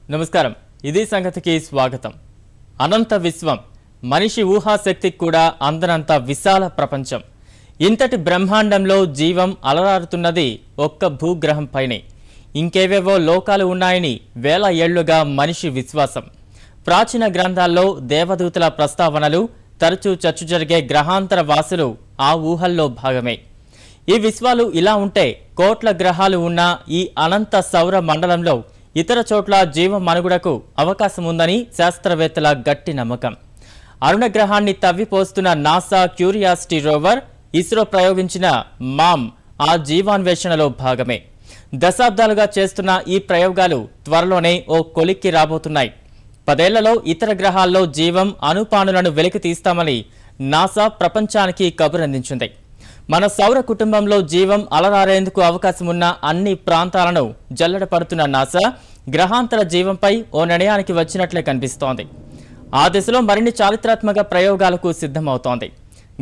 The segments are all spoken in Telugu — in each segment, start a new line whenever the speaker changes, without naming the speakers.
నమస్కారం ఇది సంగతికి స్వాగతం అనంత విశ్వం మనిషి ఊహాశక్తికి కూడా అందనంత విశాల ప్రపంచం ఇంతటి బ్రహ్మాండంలో జీవం అలరారుతున్నది ఒక్క భూగ్రహం పైనే ఇంకేవేవో లోకాలు ఉన్నాయని వేల ఏళ్లుగా మనిషి విశ్వాసం ప్రాచీన గ్రంథాల్లో దేవదూతల ప్రస్తావనలు తరచూ చర్చ జరిగే గ్రహాంతర వాసులు ఆ ఊహల్లో భాగమే ఈ విశ్వాలు ఇలా ఉంటే కోట్ల గ్రహాలు ఉన్న ఈ అనంత సౌర మండలంలో ఇతర చోట్ల జీవ మనుగడకు అవకాశం ఉందని శాస్త్రవేత్తల గట్టి నమ్మకం అరుణ గ్రహాన్ని తవ్విపోస్తున్న నాసా క్యూరియాసిటీ రోవర్ ఇస్రో ప్రయోగించిన మామ్ ఆ జీవాన్వేషణలో భాగమే దశాబ్దాలుగా చేస్తున్న ఈ ప్రయోగాలు త్వరలోనే ఓ కొలిక్కి రాబోతున్నాయి 10 ఏళ్లలో ఇతర గ్రహాల్లో జీవం అణుపాణులను వెలికి తీస్తామని నాసా ప్రపంచానికి కబురందించింది మన సౌర కుటుంబంలో జీవం అలరారేందుకు అవకాశం ఉన్న అన్ని ప్రాంతాలను జల్లెడపడుతున్న నాసా గ్రహాంతర జీవంపై ఓ నిర్ణయానికి వచ్చినట్లే కనిపిస్తోంది ఆ దిశలో మరిన్ని చారిత్రాత్మక ప్రయోగాలకు సిద్ధమవుతోంది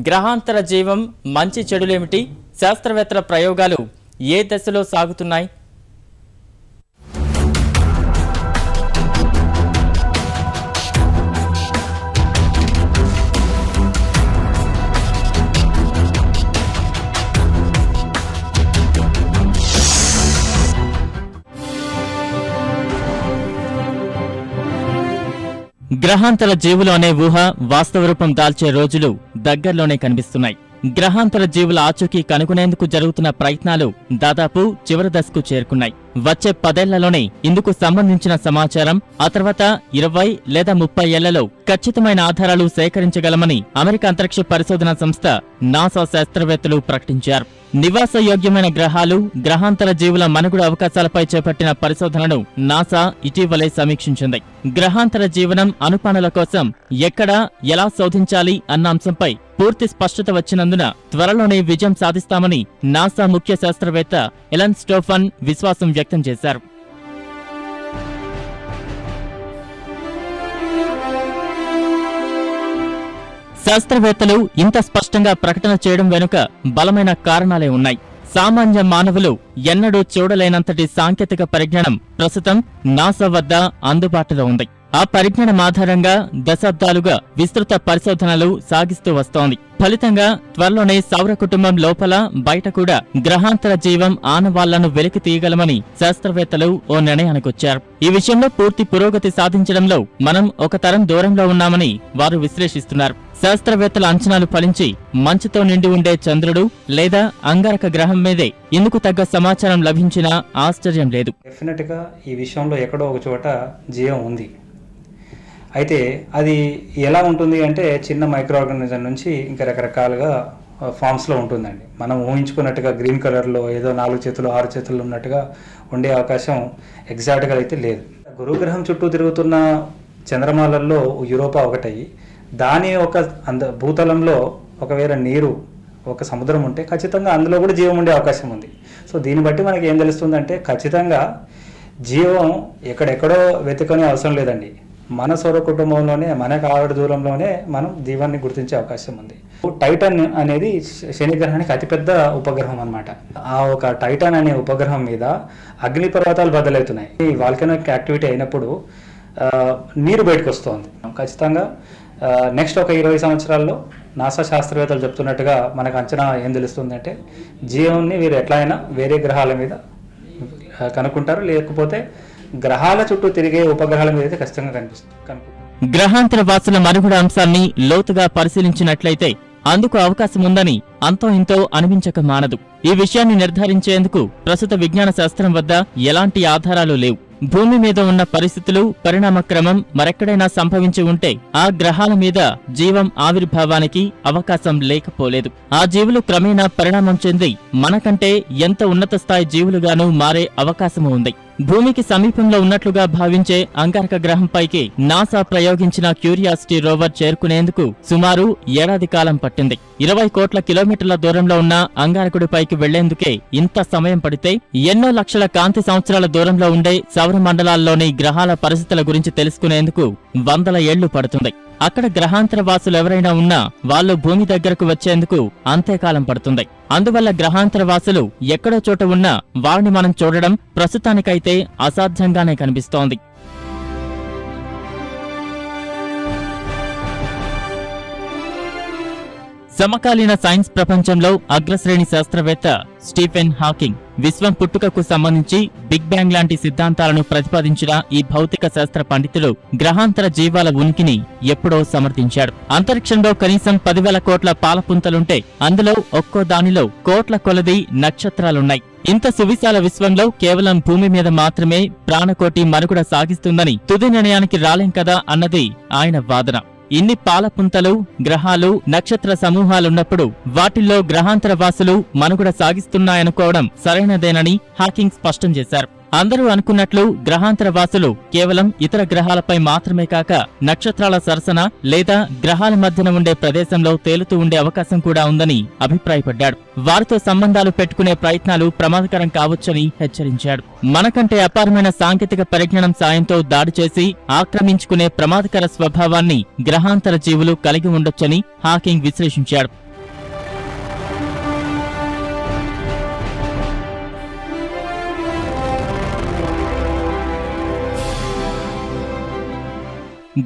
గ్రహాంతర జీవం మంచి చెడులేమిటి శాస్త్రవేత్తల ప్రయోగాలు ఏ దశలో సాగుతున్నాయి గ్రహాంతర జీవులు అనే ఊహ వాస్తవ రూపం దాల్చే రోజులు దగ్గరలోనే కనిపిస్తున్నాయి గ్రహాంతర జీవుల ఆచూకీ కనుగొనేందుకు జరుగుతున్న ప్రయత్నాలు దాదాపు చివరి దశకు చేరుకున్నాయి వచ్చే 10 ఏళ్లలోనే ఇందుకు సంబంధించిన సమాచారం ఆ తర్వాత 20 లేదా 30 ఏళ్లలో ఖచ్చితమైన ఆధారాలు సేకరించగలమని అమెరికా అంతరిక్ష పరిశోధన సంస్థ నాసా శాస్త్రవేత్తలు ప్రకటించారు నివాసయోగ్యమైన గ్రహాలు గ్రహాంతర జీవుల మనుగడ అవకాశాలపై చేపట్టిన పరిశోధనను నాసా ఇటీవలే సమీక్షించింది గ్రహాంతర జీవనం అణుపాణుల కోసం ఎక్కడ ఎలా శోధించాలి అన్న అంశంపై పూర్తి స్పష్టత వచ్చినందున త్వరలోనే విజయం సాధిస్తామని నాసా ముఖ్య శాస్త్రవేత్త ఎలన్ స్టోఫన్ విశ్వాసం వ్యక్తం చేశారు శాస్త్రవేత్తలు ఇంత స్పష్టంగా ప్రకటన చేయడం వెనుక బలమైన కారణాలే ఉన్నాయి సామాన్య మానవులు ఎన్నడూ చూడలేనంతటి సాంకేతిక పరిజ్ఞానం ప్రస్తుతం నాసా వద్ద అందుబాటులో ఉంది ఆ పరిజ్ఞానం ఆధారంగా దశాబ్దాలుగా విస్తృత పరిశోధనలు సాగిస్తూ వస్తోంది ఫలితంగా త్వరలోనే సౌర కుటుంబం లోపల బయట కూడా గ్రహాంతర జీవం ఆనవాళ్లను వెలికి తీయగలమని శాస్త్రవేత్తలు ఓ నిర్ణయానికొచ్చారు ఈ విషయంలో పూర్తి పురోగతి సాధించడంలో మనం ఒక తరం దూరంలో ఉన్నామని వారు విశ్లేషిస్తున్నారు శాస్త్రవేత్తల అంచనాలు ఫలించి మంచుతో నిండి ఉండే చంద్రుడు లేదా అంగారక గ్రహం మీదే ఇందుకు తగ్గ సమాచారం లభించినా ఆశ్చర్యం లేదు
డెఫినెట్ గా ఈ విషయంలో ఎక్కడో ఒక చోట జీవం ఉంది అయితే అది ఎలా ఉంటుంది అంటే చిన్న మైక్రో ఆర్గానిజం నుంచి ఇంకా రకరకాలుగా ఫామ్స్లో ఉంటుందండి మనం ఊహించుకున్నట్టుగా గ్రీన్ కలర్లో ఏదో 4 చేతులు 6 చేతులు ఉన్నట్టుగా ఉండే అవకాశం ఎగ్జాక్ట్గా అయితే లేదు గురుగ్రహం చుట్టూ తిరుగుతున్న చంద్రమాలల్లో యూరోపా ఒకటయ్యి దాని ఒక భూతలంలో ఒకవేళ నీరు ఒక సముద్రం ఉంటే ఖచ్చితంగా అందులో కూడా జీవం ఉండే అవకాశం ఉంది సో దీన్ని బట్టి మనకి ఏం తెలుస్తుందంటే ఖచ్చితంగా జీవం ఎక్కడెక్కడో వెతుకనే అవసరం లేదండి మన సౌర కుటుంబంలోనే మనకు ఆవిడ దూరంలోనే మనం జీవాన్ని గుర్తించే అవకాశం ఉంది టైటన్ అనేది శని గ్రహానికి అతిపెద్ద ఉపగ్రహం అన్నమాట ఆ ఒక టైటన్ అనే ఉపగ్రహం మీద అగ్ని పర్వతాలు బద్దలవుతున్నాయి ఈ వాల్కనిక్ యాక్టివిటీ అయినప్పుడు నీరు బయటకు వస్తుంది ఖచ్చితంగా నెక్స్ట్ ఒక 20 సంవత్సరాల్లో నాసా శాస్త్రవేత్తలు చెప్తున్నట్టుగా మనకు అంచనా ఏం తెలుస్తుంది అంటే జీవాన్ని వీరు ఎట్లా అయినా వేరే గ్రహాల మీద కనుక్కుంటారు లేకపోతే గ్రహాల చుట్టూ తిరిగే ఉపగ్రహాల మీద అయితే ఖచ్చితంగా కనుక్కుంటారు
గ్రహాంతర వాసుల మనుగడ అంశాన్ని లోతుగా పరిశీలించినట్లయితే అందుకు అవకాశం ఉందని అంతో ఇంతో అనిపించక మానదు ఈ విషయాన్ని నిర్ధారించేందుకు ప్రస్తుత విజ్ఞాన శాస్త్రం వద్ద ఎలాంటి ఆధారాలు లేవు భూమి మీద ఉన్న పరిస్థితులు పరిణామక్రమం మరెక్కడైనా సంభవించి ఉంటే ఆ గ్రహాల మీద జీవం ఆవిర్భావానికి అవకాశం లేకపోలేదు ఆ జీవులు క్రమేణా పరిణామం చెంది మనకంటే ఎంత ఉన్నత స్థాయి జీవులుగానూ మారే అవకాశము ఉంది భూమికి సమీపంలో ఉన్నట్లుగా భావించే అంగారక గ్రహంపైకి నాసా ప్రయోగించిన క్యూరియాసిటీ రోవర్ చేరుకునేందుకు సుమారు ఏడాది కాలం పట్టింది 20 కోట్ల కిలోమీటర్ల దూరంలో ఉన్న అంగారకుడిపైకి వెళ్లేందుకే ఇంత సమయం పడితే ఎన్నో లక్షల కాంతి సంవత్సరాల దూరంలో ఉండే సౌర మండలాల్లోని గ్రహాల పరిస్థితుల గురించి తెలుసుకునేందుకు 100 ఏళ్లు పడుతుంది అక్కడ గ్రహాంతర వాసులు ఎవరైనా ఉన్నా వాళ్ళు భూమి దగ్గరకు వచ్చేందుకు అంతేకాలం పడుతుంది అందువల్ల గ్రహాంతర వాసులు ఎక్కడో చోట ఉన్నా వారిని మనం చూడడం ప్రస్తుతానికైతే అసాధ్యంగానే కనిపిస్తోంది సమకాలీన సైన్స్ ప్రపంచంలో అగ్రశ్రేణి శాస్త్రవేత్త స్టీఫెన్ హాకింగ్ విశ్వం పుట్టుకకు సంబంధించి బిగ్ బ్యాంగ్ లాంటి సిద్ధాంతాలను ప్రతిపాదించిన ఈ భౌతిక శాస్త్ర పండితుడు గ్రహాంతర జీవాల ఉనికిని ఎప్పుడో సమర్థించాడు. అంతరిక్షంలో కనీసం 10,000 కోట్ల పాలపుంతలుంటే అందులో ఒక్కో దానిలో కోట్ల కొలది నక్షత్రాలున్నాయి. ఇంత సువిశాల విశ్వంలో కేవలం భూమి మీద మాత్రమే ప్రాణకోటి మనుగడ సాగిస్తుందని తుది నిర్ణయానికి రాలేం కదా అన్నది ఆయన వాదన. ఇన్ని పాలపుంతలు, గ్రహాలు, నక్షత్ర సమూహాలున్నప్పుడు వాటిల్లో గ్రహాంతర వాసులు మనుగడ సాగిస్తున్నాయనుకోవడం సరైనదేనని హాకింగ్ స్పష్టం చేశారు. అందరూ అనుకున్నట్లు గ్రహాంతర వాసులు కేవలం ఇతర గ్రహాలపై మాత్రమే కాక నక్షత్రాల సరసన లేదా గ్రహాల మధ్యన ఉండే ప్రదేశంలో తేలుతూ ఉండే అవకాశం కూడా ఉందని అభిప్రాయపడ్డాడు. వారితో సంబంధాలు పెట్టుకునే ప్రయత్నాలు ప్రమాదకరం కావచ్చని హెచ్చరించాడు. మనకంటే అపారమైన సాంకేతిక పరిజ్ఞానం సాయంతో దాడి చేసి ఆక్రమించుకునే ప్రమాదకర స్వభావాన్ని గ్రహాంతర జీవులు కలిగి ఉండొచ్చని హాకింగ్ విశ్లేషించాడు.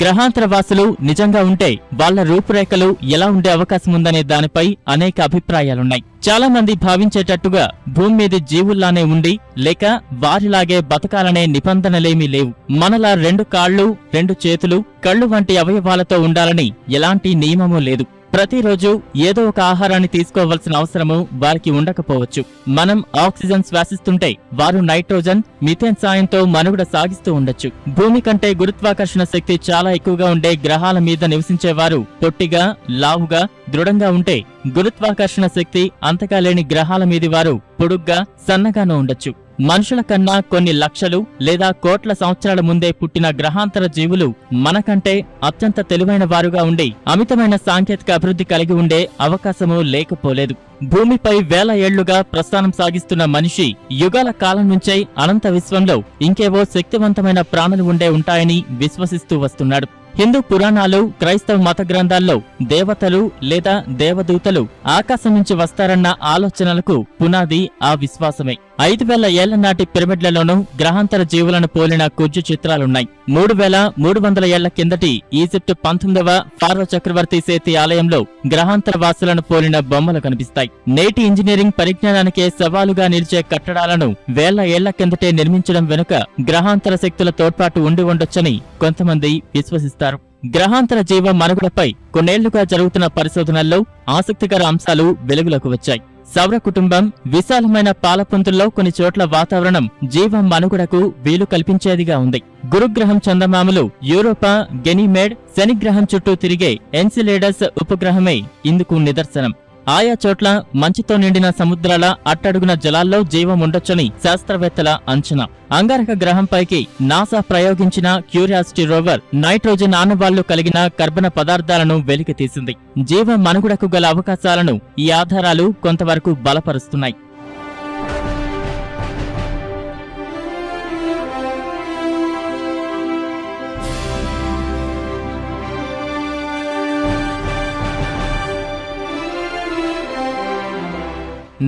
గ్రహాంతర వాసులు నిజంగా ఉంటే వాళ్ల రూపురేఖలు ఎలా ఉండే అవకాశం ఉందనే దానిపై అనేక అభిప్రాయాలున్నాయి. చాలా మంది భావించేటట్టుగా భూమి మీద జీవుల్లానే ఉండి లేక వారిలాగే బతకాలనే నిబంధనలేమీ లేవు. మనలా 2 కాళ్లు, 2 చేతులు, కళ్ళు వంటి అవయవాలతో ఉండాలని ఎలాంటి నియమమూ లేదు. ప్రతిరోజు ఏదో ఒక ఆహారాన్ని తీసుకోవాల్సిన అవసరము వారికి ఉండకపోవచ్చు. మనం ఆక్సిజన్ శ్వాసిస్తుంటే వారు నైట్రోజన్, మిథేన్ సాయంతో మనుగడ సాగిస్తూ ఉండొచ్చు. భూమి కంటే గురుత్వాకర్షణ శక్తి చాలా ఎక్కువగా ఉండే గ్రహాల మీద నివసించేవారు పొట్టిగా, లావుగా, దృఢంగా ఉంటే గురుత్వాకర్షణ శక్తి అంతగా లేని గ్రహాల మీది వారు పొడుగ్గా, సన్నగానూ ఉండొచ్చు. మనుషుల కన్నా కొన్ని లక్షలు లేదా కోట్ల సంవత్సరాల ముందే పుట్టిన గ్రహాంతర జీవులు మనకంటే అత్యంత తెలివైన వారుగా ఉండి అమితమైన సాంకేతిక అభివృద్ధి కలిగి ఉండే అవకాశమూ లేకపోలేదు. భూమిపై వేల ఏళ్లుగా ప్రస్థానం సాగిస్తున్న మనిషి యుగాల కాలం నుంచే అనంత విశ్వంలో ఇంకేవో శక్తివంతమైన ప్రాణులు ఉండే ఉంటాయని విశ్వసిస్తూ వస్తున్నాడు. హిందూ పురాణాలు, క్రైస్తవ మత గ్రంథాల్లో దేవతలు లేదా దేవదూతలు ఆకాశం నుంచి వస్తారన్న ఆలోచనలకు పునాది ఆ విశ్వాసమే. 5,000 ఏళ్ల నాటి పిరమిడ్లలోనూ గ్రహాంతర జీవులను పోలిన కుజ్జు చిత్రాలున్నాయి. 3,300 ఏళ్ల కిందటి ఈజిప్ట్ 19వ ఫారో చక్రవర్తి సేతి ఆలయంలో గ్రహాంతర వాసులను పోలిన బొమ్మలు కనిపిస్తాయి. నేటి ఇంజనీరింగ్ పరిజ్ఞానానికే సవాలుగా నిలిచే కట్టడాలను వేల ఏళ్ల కిందటే నిర్మించడం వెనుక గ్రహాంతర శక్తుల తోడ్పాటు ఉండి ఉండొచ్చని కొంతమంది విశ్వసిస్తారు. గ్రహాంతర జీవ మనుగడపై కొన్నేళ్లుగా జరుగుతున్న పరిశోధనల్లో ఆసక్తికర అంశాలు వెలుగులోకి వచ్చాయి. సౌర కుటుంబం, విశాలమైన పాలపుంతుల్లో కొన్ని చోట్ల వాతావరణం జీవం మనుగడకు వీలు కల్పించేదిగా ఉంది. గురుగ్రహం చందమామలు, యూరోపా, గెనీమేడ్, శనిగ్రహం చుట్టూ తిరిగే ఎన్సిలేడస్ ఉపగ్రహమే ఇందుకు నిదర్శనం. ఆయా చోట్ల మంచుతో నిండిన సముద్రాల అట్టడుగున జలాల్లో జీవం ఉండొచ్చని శాస్త్రవేత్తల అంచనా. అంగారక గ్రహంపైకి నాసా ప్రయోగించిన క్యూరియాసిటీ రోవర్ నైట్రోజన్ ఆనవాళ్లు కలిగిన కర్బన పదార్థాలను వెలికి తీసింది. జీవ మనుగడకు గల అవకాశాలను ఈ ఆధారాలు కొంతవరకు బలపరుస్తున్నాయి.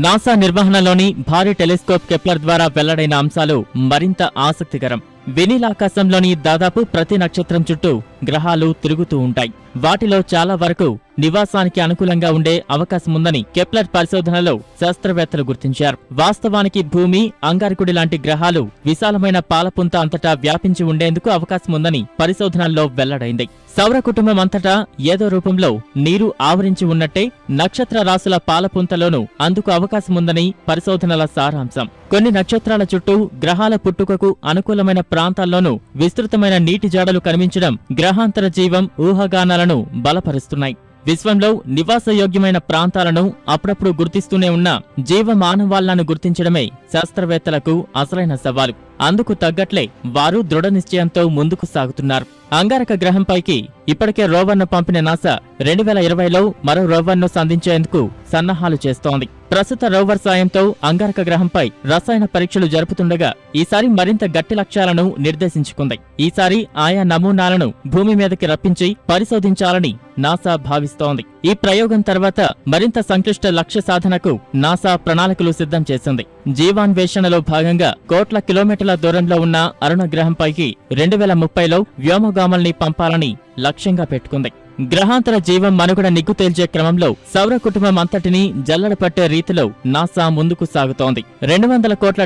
నాసా నిర్వహణలోని భారీ టెలిస్కోప్ కెప్లర్ ద్వారా వెల్లడైన అంశాలు మరింత ఆసక్తికరం. వెనిలాకాశంలోని దాదాపు ప్రతి నక్షత్రం చుట్టూ గ్రహాలు తిరుగుతూ ఉంటాయి. వాటిలో చాలా వరకు నివాసానికి అనుకూలంగా ఉండే అవకాశముందని కెప్లర్ పరిశోధనలో శాస్త్రవేత్తలు గుర్తించారు. వాస్తవానికి భూమి, అంగారకుడి లాంటి గ్రహాలు విశాలమైన పాలపుంత అంతటా వ్యాపించి ఉండేందుకు అవకాశముందని పరిశోధనల్లో వెల్లడైంది. సౌర కుటుంబం అంతటా ఏదో రూపంలో నీరు ఆవరించి ఉన్నట్టే నక్షత్ర రాశుల పాలపుంతలోనూ అందుకు అవకాశముందని పరిశోధనల సారాంశం. కొన్ని నక్షత్రాల చుట్టూ గ్రహాల పుట్టుకకు అనుకూలమైన ప్రాంతాల్లోనూ విస్తృతమైన నీటి జాడలు కనిపించడం గ్రహాంతర జీవం ఊహాగానాలను బలపరుస్తున్నాయి. విశ్వంలో నివాసయోగ్యమైన ప్రాంతాలను అప్పుడప్పుడు గుర్తిస్తూనే ఉన్న జీవ మానవాళ్లను గుర్తించడమే శాస్త్రవేత్తలకు అసలైన సవాలు. అందుకు తగ్గట్లే వారు దృఢ నిశ్చయంతో ముందుకు సాగుతున్నారు. అంగారక గ్రహంపైకి ఇప్పటికే రోవర్ను పంపిన నాసా 2020లో మరో రోవర్ను సంధించేందుకు సన్నాహాలు చేస్తోంది. ప్రస్తుత రోవర్ సాయంతో అంగారక గ్రహంపై రసాయన పరీక్షలు జరుపుతుండగా ఈసారి మరింత గట్టి లక్ష్యాలను నిర్దేశించుకుంది. ఈసారి ఆయా నమూనాలను భూమి మీదకి రప్పించి పరిశోధించాలని నాసా భావిస్తోంది. ఈ ప్రయోగం తర్వాత మరింత సంక్లిష్ట లక్ష్య సాధనకు నాసా ప్రణాళికలు సిద్ధం చేసింది. జీవాన్వేషణలో భాగంగా కోట్ల కిలోమీటర్ల దూరంలో ఉన్న అరుణ గ్రహంపైకి 2030లో వ్యోమగాముల్ని పంపాలని లక్ష్యంగా పెట్టుకుంది. గ్రహాంతర జీవం మనుగడ నిగ్గు తేల్చే క్రమంలో సౌర కుటుంబం అంతటినీ జల్లడపట్టే రీతిలో నాసా ముందుకు సాగుతోంది. $200 కోట్ల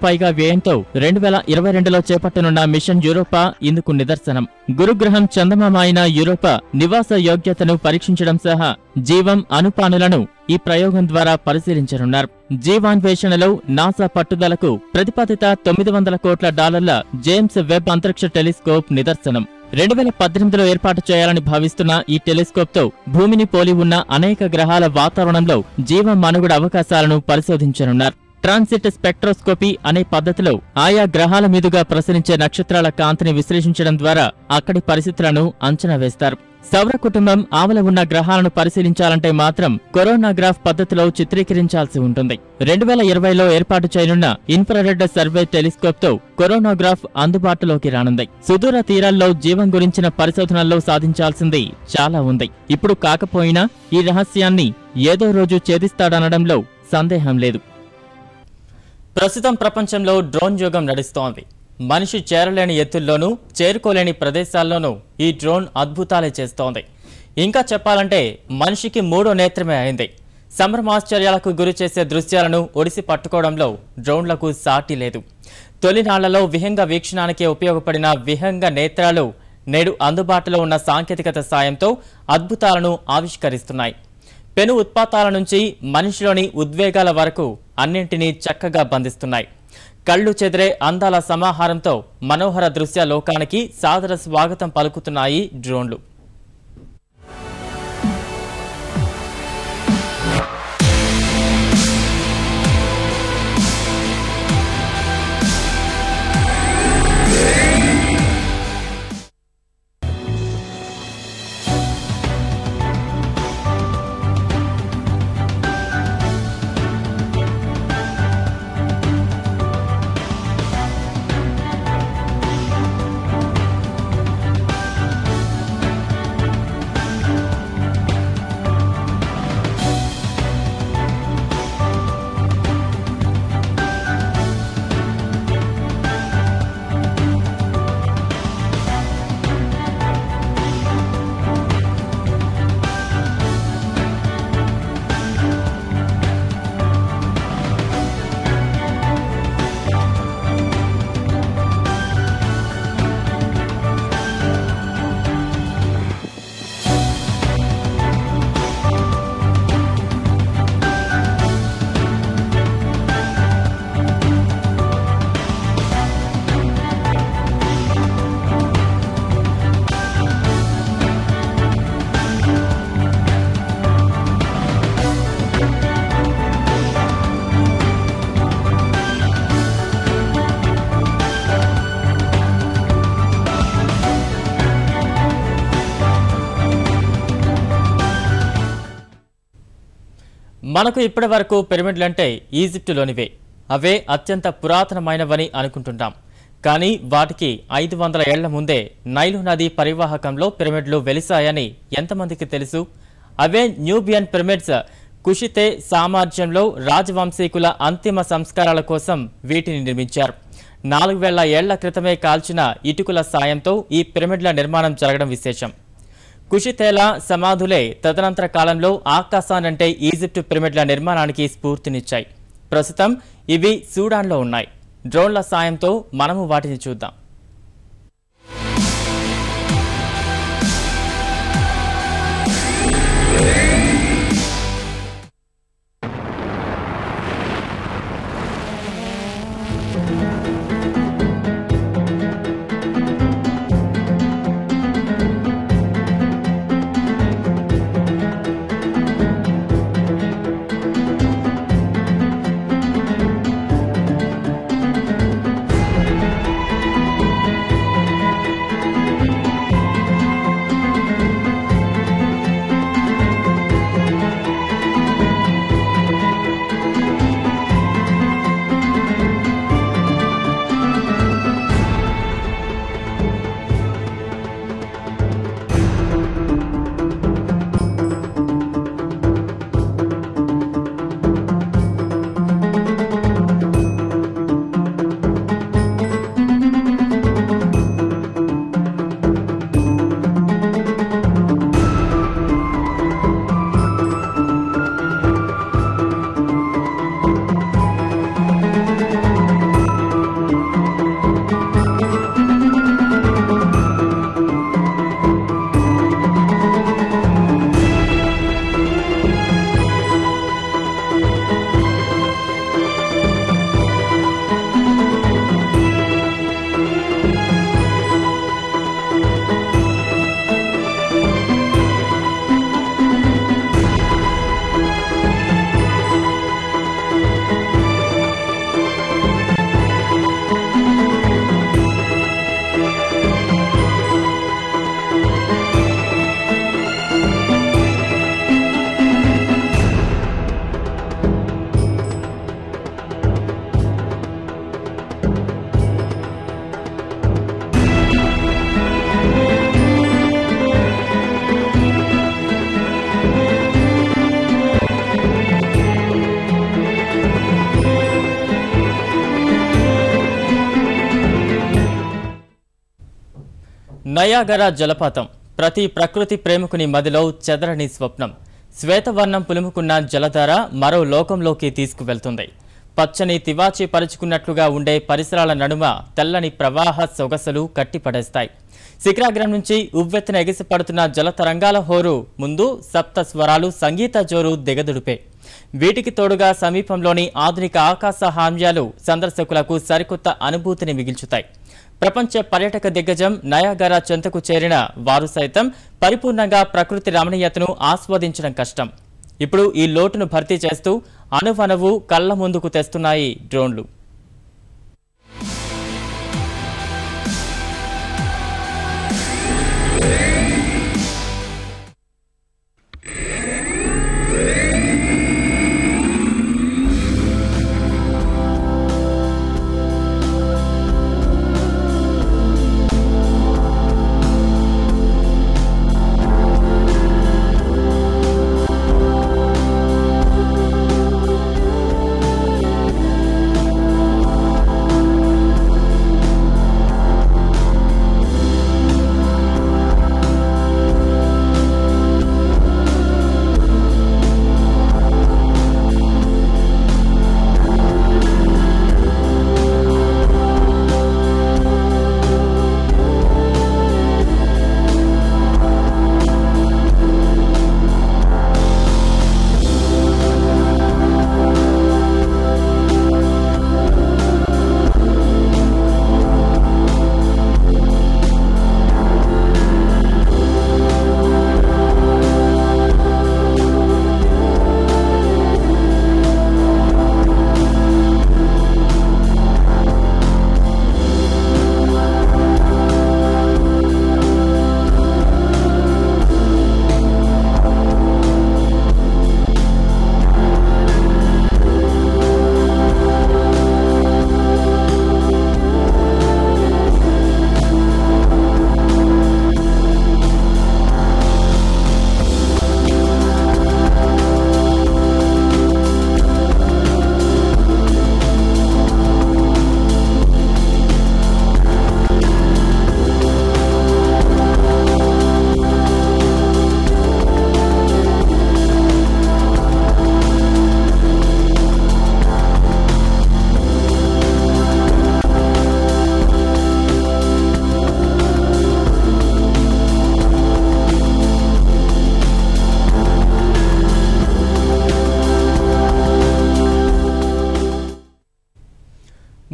పైగా వ్యయంతో 2022లో చేపట్టనున్న మిషన్ యూరోపా ఇందుకు నిదర్శనం. గురుగ్రహం చందమామ అయిన యూరోపా నివాస యోగ్యతను పరీక్షించడం సహా జీవం అనుపానులను ఈ ప్రయోగం ద్వారా పరిశీలించనున్నారు. జీవాన్వేషణలో నాసా పట్టుదలకు ప్రతిపాదిత $900 కోట్ల జేమ్స్ వెబ్ అంతరిక్ష టెలిస్కోప్ నిదర్శనం. 2018లో ఏర్పాటు చేయాలని భావిస్తున్న ఈ టెలిస్కోప్తో భూమిని పోలి ఉన్న అనేక గ్రహాల వాతావరణంలో జీవ మనుగడ అవకాశాలను పరిశోధించనున్నారు. ట్రాన్సిట్ స్పెక్ట్రోస్కోపీ అనే పద్ధతిలో ఆయా గ్రహాల మీదుగా ప్రసరించే నక్షత్రాల కాంతిని విశ్లేషించడం ద్వారా అక్కడి పరిస్థితులను అంచనా వేస్తారు. సౌర కుటుంబం ఆవల ఉన్న గ్రహాలను పరిశీలించాలంటే మాత్రం కొరోనాగ్రాఫ్ పద్ధతిలో చిత్రీకరించాల్సి ఉంటుంది. 2020లో ఏర్పాటు చేయనున్న ఇన్ఫ్రారెడ్ సర్వే టెలిస్కోప్ తో కొరోనాగ్రాఫ్ అందుబాటులోకి రానుంది. సుదూర తీరాల్లో జీవం గురించిన పరిశోధనల్లో సాధించాల్సింది చాలా ఉంది. ఇప్పుడు కాకపోయినా ఈ రహస్యాన్ని ఏదో రోజు ఛేదిస్తాడనడంలో సందేహం లేదు. ప్రస్తుతం ప్రపంచంలో డ్రోన్ యుగం నడుస్తోంది. మనిషి చేరలేని ఎత్తుల్లోనూ చేరుకోలేని ప్రదేశాల్లోనూ ఈ డ్రోన్ అద్భుతాలే చేస్తోంది. ఇంకా చెప్పాలంటే మనిషికి మూడో నేత్రమే అయింది. సంభ్రమాశ్చర్యాలకు గురి చేసే దృశ్యాలను ఒడిసి పట్టుకోవడంలో డ్రోన్లకు సాటి లేదు. తొలినాళ్లలో విహంగ వీక్షణానికి ఉపయోగపడిన విహంగ నేత్రాలు నేడు అందుబాటులో ఉన్న సాంకేతికత సాయంతో అద్భుతాలను ఆవిష్కరిస్తున్నాయి. పెను ఉత్పాతాల నుంచి మనిషిలోని ఉద్వేగాల వరకు అన్నింటినీ చక్కగా బంధిస్తున్నాయి. కళ్ళు చెదిరే అందాల సమాహారంతో మనోహర దృశ్య లోకానికి సాదర స్వాగతం పలుకుతున్నాయి డ్రోన్లు. మనకు ఇప్పటి వరకు పిరమిడ్లంటే ఈజిప్టులోనివే. అవే అత్యంత పురాతనమైనవని అనుకుంటున్నాం. కానీ వాటికి 500 ఏళ్ల ముందే నైలు నది పరివాహకంలో పిరమిడ్లు వెలిసాయని ఎంతమందికి తెలుసు? అవే న్యూబియన్ పిరమిడ్స్. కుషితే సామ్రాజ్యంలో రాజవంశీకుల అంతిమ సంస్కారాల కోసం వీటిని నిర్మించారు. 4000 ఏళ్ల క్రితమే కాల్చిన ఇటుకల సాయంతో ఈ పిరమిడ్ల నిర్మాణం జరగడం విశేషం. కుషితేల సమాధులే తదనంతర కాలంలో ఆకాశానంటే ఈజిప్టు పిరమిడ్ల నిర్మాణానికి స్ఫూర్తినిచ్చాయి. ప్రస్తుతం ఇవి సూడాన్లో ఉన్నాయి. డ్రోన్ల సాయంతో మనము వాటిని చూద్దాం. నయాగరా జలపాతం ప్రతి ప్రకృతి ప్రేమికుని మదిలో చెదరని స్వప్నం. శ్వేతవర్ణం పులుముకున్న జలధార మరో లోకంలోకి తీసుకువెళ్తుంది. పచ్చని తివాచి పరుచుకున్నట్లుగా ఉండే పరిసరాల నడుమ తెల్లని ప్రవాహ సొగసులు కట్టిపడేస్తాయి. శిఖరాగ్రం నుంచి ఉవ్వెత్తున ఎగిసిపడుతున్న జలతరంగాల హోరు ముందు సప్త స్వరాలు సంగీత జోరు దిగదుడిపే. వీటికి తోడుగా సమీపంలోని ఆధునిక ఆకాశ హామ్యాలు సందర్శకులకు సరికొత్త అనుభూతిని మిగిల్చుతాయి. ప్రపంచ పర్యాటక దిగ్గజం నయాగరా చెంతకు చేరిన వారు సైతం పరిపూర్ణంగా ప్రకృతి రమణీయతను ఆస్వాదించడం కష్టం. ఇప్పుడు ఈ లోటును భర్తీ చేస్తూ అణువణువు కళ్ల ముందుకు తెస్తున్నాయి డ్రోన్లు.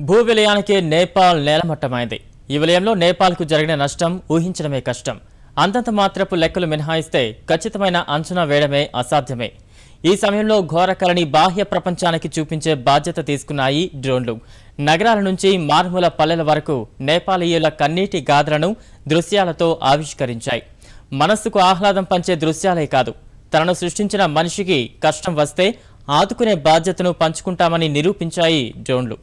భూ విలయానికే నేపాల్ నేలమట్టమైంది. ఈ విలయంలో నేపాల్కు జరిగిన నష్టం ఊహించడమే కష్టం. అంతంత మాత్రపు లెక్కలు మినహాయిస్తే ఖచ్చితమైన అంచనా వేయడమే అసాధ్యమే. ఈ సమయంలో ఘోరకలని బాహ్య ప్రపంచానికి చూపించే బాధ్యత తీసుకున్నాయి డ్రోన్లు. నగరాల నుంచి మారుమూల పల్లెల వరకు నేపాలీయుల కన్నీటి గాథలను దృశ్యాలతో ఆవిష్కరించాయి. మనస్సుకు ఆహ్లాదం పంచే దృశ్యాలే కాదు, తనను సృష్టించిన మనిషికి కష్టం వస్తే ఆదుకునే బాధ్యతను పంచుకుంటామని నిరూపించాయి డ్రోన్లు.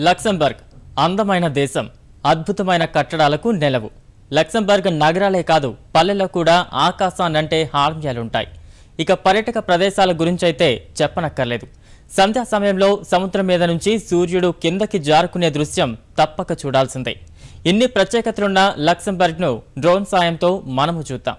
లక్సెంబర్గ్ అందమైన దేశం, అద్భుతమైన కట్టడాలకు నెలవు. లక్సెంబర్గ్ నగరాలే కాదు, పల్లెల్లో కూడా ఆకాశాన్నంటే హార్మ్యాలుంటాయి. ఇక పర్యాటక ప్రదేశాల గురించైతే చెప్పనక్కర్లేదు. సంధ్యా సమయంలో సముద్రం మీద నుంచి సూర్యుడు కిందకి జారుకునే దృశ్యం తప్పక చూడాల్సిందే. ఇన్ని ప్రత్యేకతలున్న లక్సెంబర్గ్ను డ్రోన్ సాయంతో మనము చూద్దాం.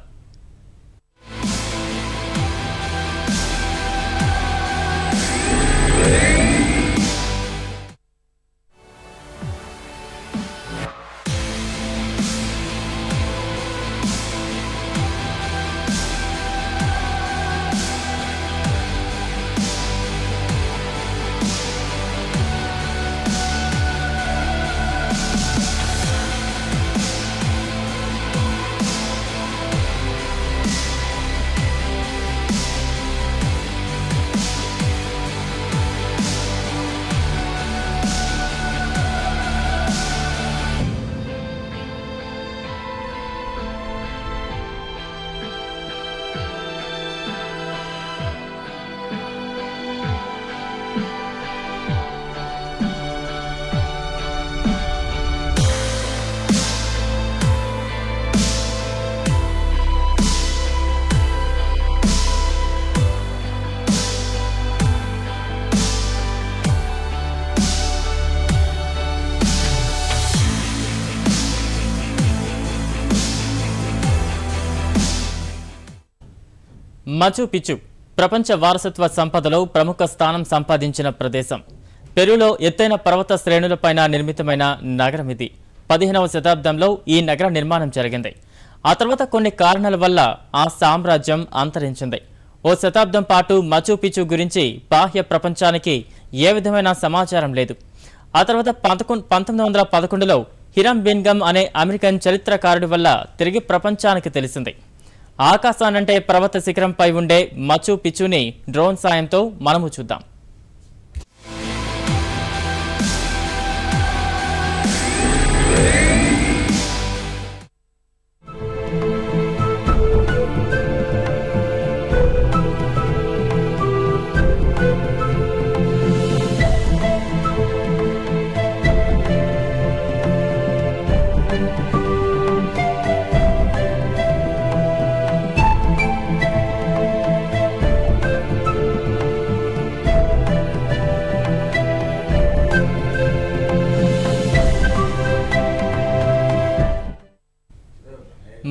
మచు పిచ్చు ప్రపంచ వారసత్వ సంపదలో ప్రముఖ స్థానం సంపాదించిన ప్రదేశం. పెరులో ఎత్తైన పర్వత శ్రేణులపైన నిర్మితమైన నగరం ఇది. 15వ శతాబ్దంలో ఈ నగర నిర్మాణం జరిగింది. ఆ తర్వాత కొన్ని కారణాల వల్ల ఆ సామ్రాజ్యం అంతరించింది. ఓ శతాబ్దం పాటు మచు పిచ్చు గురించి బాహ్య ప్రపంచానికి ఏ విధమైన సమాచారం లేదు. ఆ తర్వాత 1911లో హిరామ్ బిన్గమ్ అనే అమెరికన్ చరిత్రకారుడి వల్ల తిరిగి ప్రపంచానికి తెలిసింది. ఆకాశానంటే పర్వత శిఖరంపై ఉండే మచు పిచ్చుని డ్రోన్ సాయంతో మనము చూద్దాం.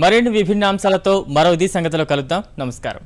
మరిన్ని విభిన్న అంశాలతో మరో సంగతిలో కలుద్దాం. నమస్కారం.